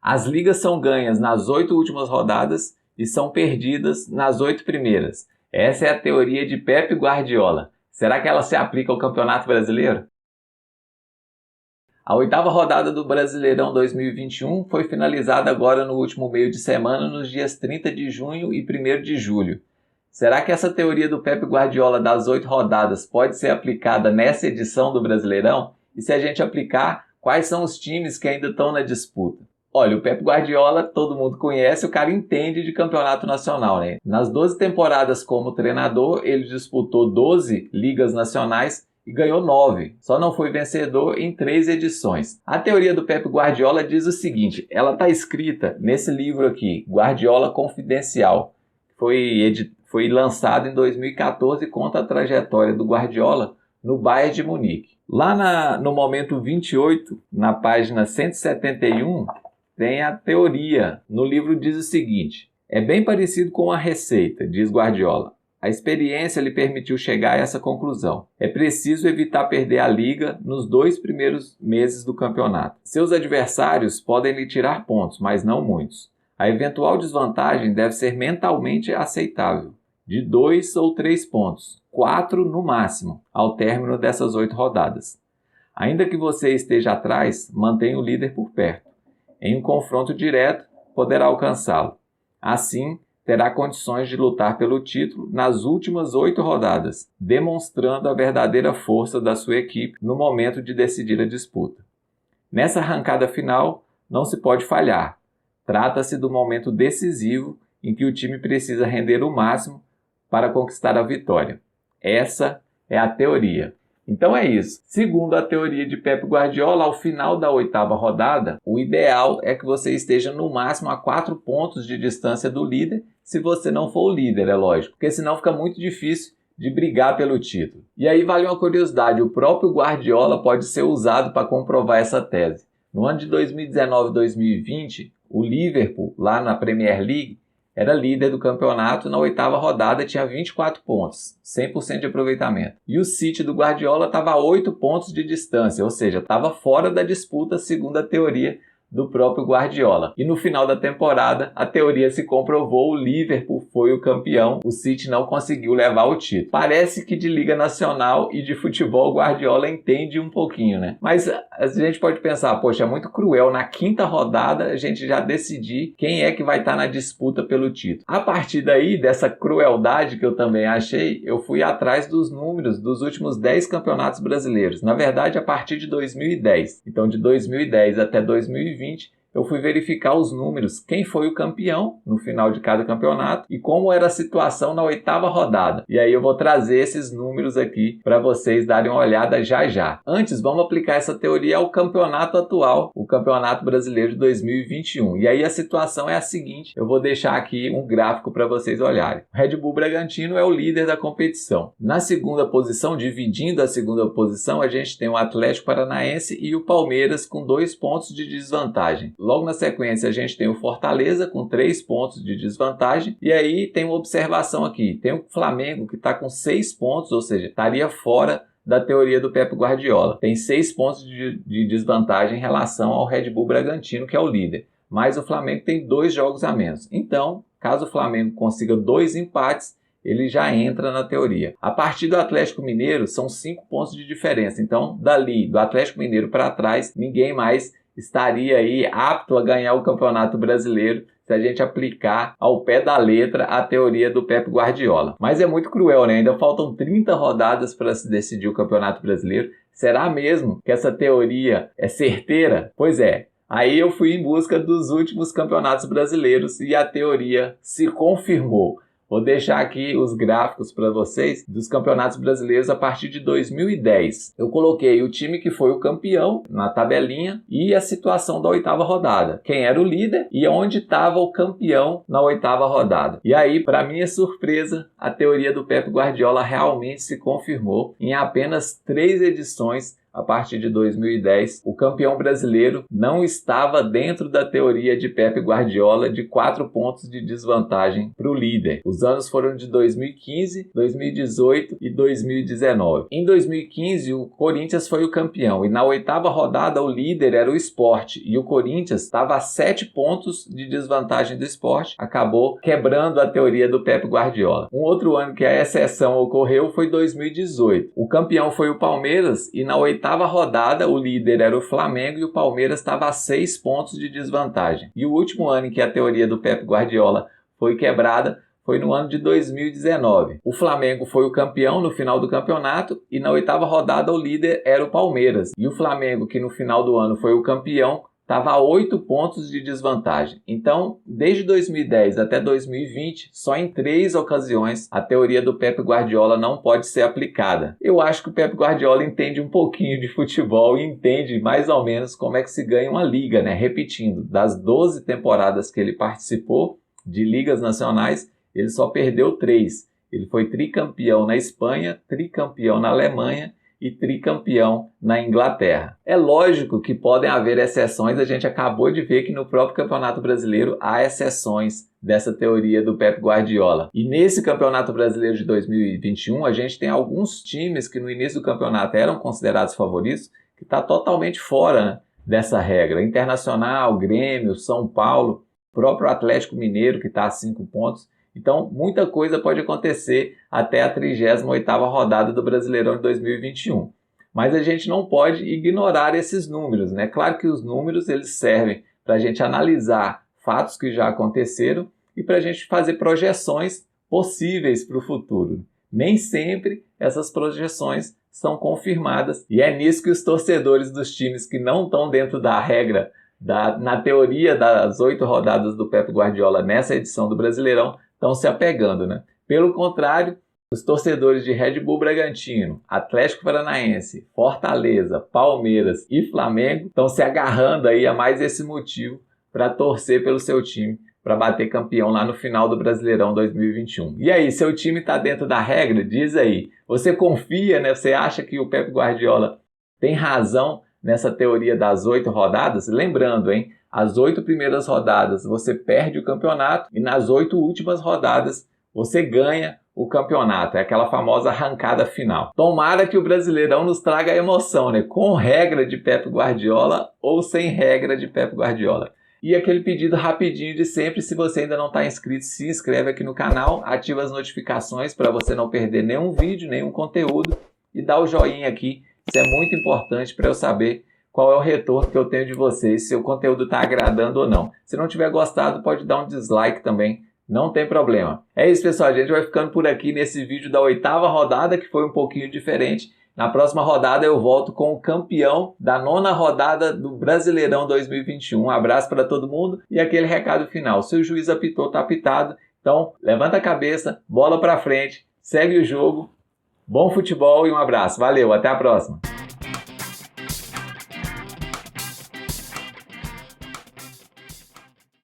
As ligas são ganhas nas 8 últimas rodadas e são perdidas nas 8 primeiras. Essa é a teoria de Pep Guardiola. Será que ela se aplica ao Campeonato Brasileiro? A 8ª rodada do Brasileirão 2021 foi finalizada agora no último meio de semana, nos dias 30 de junho e 1º de julho. Será que essa teoria do Pep Guardiola das 8 rodadas pode ser aplicada nessa edição do Brasileirão? E se a gente aplicar, quais são os times que ainda estão na disputa? Olha, o Pep Guardiola, todo mundo conhece, o cara entende de campeonato nacional, né? Nas 12 temporadas como treinador, ele disputou 12 ligas nacionais e ganhou 9. Só não foi vencedor em 3 edições. A teoria do Pep Guardiola diz o seguinte, ela está escrita nesse livro aqui, Guardiola Confidencial, que foi lançado em 2014 e conta a trajetória do Guardiola no Bayern de Munique. Lá no momento 28, na página 171, tem a teoria. No livro diz o seguinte, é bem parecido com a receita, diz Guardiola. A experiência lhe permitiu chegar a essa conclusão. É preciso evitar perder a liga nos 2 primeiros meses do campeonato. Seus adversários podem lhe tirar pontos, mas não muitos. A eventual desvantagem deve ser mentalmente aceitável, de 2 ou 3 pontos, 4 no máximo, ao término dessas 8 rodadas. Ainda que você esteja atrás, mantenha o líder por perto. Em um confronto direto, poderá alcançá-lo. Assim, terá condições de lutar pelo título nas últimas 8 rodadas, demonstrando a verdadeira força da sua equipe no momento de decidir a disputa. Nessa arrancada final, não se pode falhar. Trata-se do momento decisivo em que o time precisa render o máximo para conquistar a vitória. Essa é a teoria. Então é isso. Segundo a teoria de Pep Guardiola, ao final da 8ª rodada, o ideal é que você esteja no máximo a 4 pontos de distância do líder, se você não for o líder, é lógico, porque senão fica muito difícil de brigar pelo título. E aí vale uma curiosidade, o próprio Guardiola pode ser usado para comprovar essa tese. No ano de 2019-2020, o Liverpool, lá na Premier League, era líder do campeonato, na 8ª rodada tinha 24 pontos, 100% de aproveitamento. E o City do Guardiola estava a 8 pontos de distância, ou seja, estava fora da disputa segundo a teoria do próprio Guardiola. E no final da temporada, a teoria se comprovou, o Liverpool foi o campeão, o City não conseguiu levar o título. Parece que de Liga Nacional e de futebol o Guardiola entende um pouquinho, né? Mas a gente pode pensar, poxa, é muito cruel, na 5ª rodada a gente já decidir quem é que vai estar na disputa pelo título. A partir daí, dessa crueldade que eu também achei, eu fui atrás dos números dos últimos 10 campeonatos brasileiros. Na verdade, a partir de 2010. Então, de 2010 até 2020, eu fui verificar os números, quem foi o campeão no final de cada campeonato e como era a situação na 8ª rodada. E aí eu vou trazer esses números aqui para vocês darem uma olhada já já. Antes, vamos aplicar essa teoria ao campeonato atual, o Campeonato Brasileiro de 2021. E aí a situação é a seguinte, eu vou deixar aqui um gráfico para vocês olharem. O Red Bull Bragantino é o líder da competição. Na 2ª posição, dividindo a 2ª posição, a gente tem o Atlético Paranaense e o Palmeiras com 2 pontos de desvantagem. Logo na sequência a gente tem o Fortaleza com 3 pontos de desvantagem e aí tem uma observação aqui, tem o Flamengo que está com 6 pontos, ou seja, estaria fora da teoria do Pep Guardiola. Tem 6 pontos de desvantagem em relação ao Red Bull Bragantino, que é o líder, mas o Flamengo tem 2 jogos a menos. Então, caso o Flamengo consiga 2 empates, ele já entra na teoria. A partir do Atlético Mineiro são 5 pontos de diferença, então dali, do Atlético Mineiro para trás, ninguém mais estaria aí apto a ganhar o Campeonato Brasileiro se a gente aplicar ao pé da letra a teoria do Pep Guardiola. Mas é muito cruel, né? Ainda faltam 30 rodadas para se decidir o Campeonato Brasileiro. Será mesmo que essa teoria é certeira? Pois é. Aí eu fui em busca dos últimos campeonatos brasileiros e a teoria se confirmou. Vou deixar aqui os gráficos para vocês dos campeonatos brasileiros a partir de 2010. Eu coloquei o time que foi o campeão na tabelinha e a situação da 8ª rodada. Quem era o líder e onde estava o campeão na 8ª rodada. E aí, para minha surpresa, a teoria do Pep Guardiola realmente se confirmou. Em apenas 3 edições, a partir de 2010, o campeão brasileiro não estava dentro da teoria de Pep Guardiola de 4 pontos de desvantagem para o líder. Os anos foram de 2015, 2018 e 2019. Em 2015, o Corinthians foi o campeão e na 8ª rodada o líder era o Sport e o Corinthians estava a 7 pontos de desvantagem do Sport, acabou quebrando a teoria do Pep Guardiola. Um outro ano que a exceção ocorreu foi 2018. O campeão foi o Palmeiras e na 8ª rodada o líder era o Flamengo e o Palmeiras estava a 6 pontos de desvantagem. E o último ano em que a teoria do Pep Guardiola foi quebrada foi no ano de 2019. O Flamengo foi o campeão no final do campeonato e na 8ª rodada o líder era o Palmeiras. E o Flamengo, que no final do ano foi o campeão, estava a 8 pontos de desvantagem. Então, desde 2010 até 2020, só em 3 ocasiões a teoria do Pep Guardiola não pode ser aplicada. Eu acho que o Pep Guardiola entende um pouquinho de futebol e entende mais ou menos como é que se ganha uma liga, né? Repetindo, das 12 temporadas que ele participou de ligas nacionais, ele só perdeu 3. Ele foi tricampeão na Espanha, tricampeão na Alemanha e tricampeão na Inglaterra. É lógico que podem haver exceções, a gente acabou de ver que no próprio Campeonato Brasileiro há exceções dessa teoria do Pep Guardiola. E nesse Campeonato Brasileiro de 2021, a gente tem alguns times que no início do campeonato eram considerados favoritos, que está totalmente fora, né, dessa regra. Internacional, Grêmio, São Paulo, próprio Atlético Mineiro, que está a 5 pontos. Então, muita coisa pode acontecer até a 38ª rodada do Brasileirão de 2021. Mas a gente não pode ignorar esses números, né? Claro que os números eles servem para a gente analisar fatos que já aconteceram e para a gente fazer projeções possíveis para o futuro. Nem sempre essas projeções são confirmadas e é nisso que os torcedores dos times que não estão dentro da regra, na teoria das 8 rodadas do Pep Guardiola nessa edição do Brasileirão, estão se apegando, né? Pelo contrário, os torcedores de Red Bull Bragantino, Atlético Paranaense, Fortaleza, Palmeiras e Flamengo estão se agarrando aí a mais esse motivo para torcer pelo seu time, para bater campeão lá no final do Brasileirão 2021. E aí, seu time está dentro da regra? Diz aí. Você confia, né? Você acha que o Pep Guardiola tem razão nessa teoria das 8 rodadas? Lembrando, hein? As 8 primeiras rodadas você perde o campeonato e nas 8 últimas rodadas você ganha o campeonato. É aquela famosa arrancada final. Tomara que o Brasileirão nos traga emoção, né? Com regra de Pep Guardiola ou sem regra de Pep Guardiola. E aquele pedido rapidinho de sempre, se você ainda não está inscrito, se inscreve aqui no canal, ativa as notificações para você não perder nenhum vídeo, nenhum conteúdo e dá o joinha aqui. Isso é muito importante para eu saber qual é o retorno que eu tenho de vocês, se o conteúdo está agradando ou não. Se não tiver gostado, pode dar um dislike também, não tem problema. É isso, pessoal, a gente vai ficando por aqui nesse vídeo da 8ª rodada, que foi um pouquinho diferente. Na próxima rodada eu volto com o campeão da 9ª rodada do Brasileirão 2021. Um abraço para todo mundo e aquele recado final. Se o juiz apitou, tá apitado. Então, levanta a cabeça, bola para frente, segue o jogo. Bom futebol e um abraço. Valeu, até a próxima.